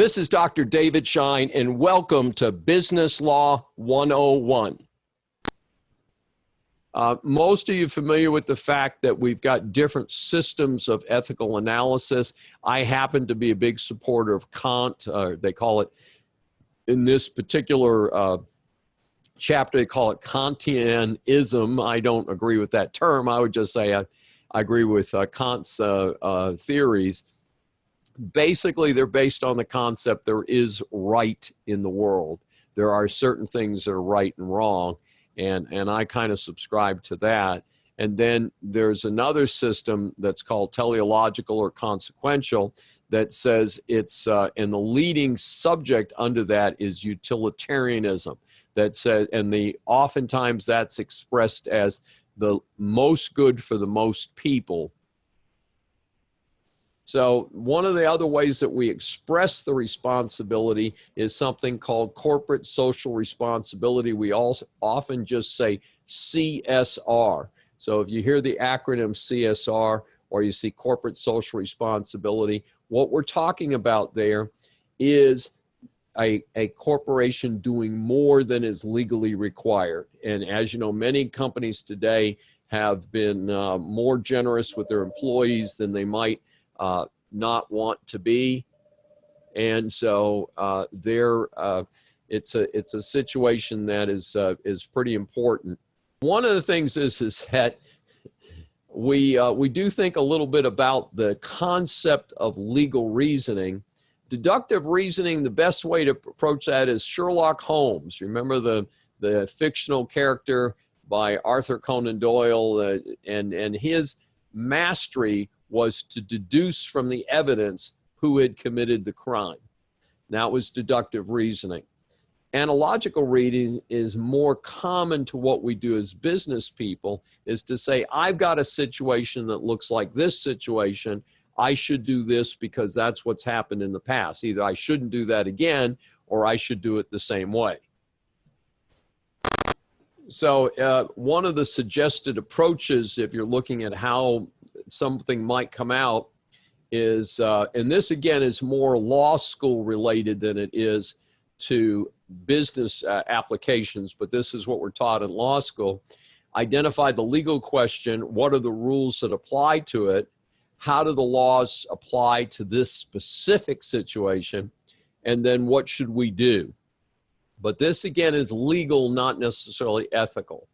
This is Dr. David Schein, and welcome to Business Law 101. Most of you are familiar with the fact that we've got different systems of ethical analysis. I happen to be a big supporter of Kant. They call it, in this particular chapter, they call it Kantianism. I don't agree with that term. I would just say I agree with Kant's theories. Basically, they're based on the concept there is right in the world. There are certain things that are right and wrong, and I kind of subscribe to that. And then there's another system that's called teleological or consequential that says it's, and the leading subject under that is utilitarianism. That says, and oftentimes that's expressed as the most good for the most people. So one of the other ways that we express the responsibility is something called corporate social responsibility. We also often just say CSR. So if you hear the acronym CSR or you see corporate social responsibility, what we're talking about there is a corporation doing more than is legally required. And as you know, many companies today have been more generous with their employees than they might not want to be, and so it's a situation that is pretty important. One of the things is that we do think a little bit about the concept of legal reasoning. Deductive reasoning, the best way to approach that is Sherlock Holmes. Remember the fictional character by Arthur Conan Doyle, and his mastery was to deduce from the evidence who had committed the crime. That was deductive reasoning. Analogical reasoning is more common to what we do as business people, is to say, I've got a situation that looks like this situation. I should do this because that's what's happened in the past. Either I shouldn't do that again, or I should do it the same way. So one of the suggested approaches, if you're looking at how something might come out, is, and this again is more law school related than it is to business applications, but this is what we're taught in law school. Identify the legal question, what are the rules that apply to it, how do the laws apply to this specific situation, and then what should we do? But this again is legal, not necessarily ethical.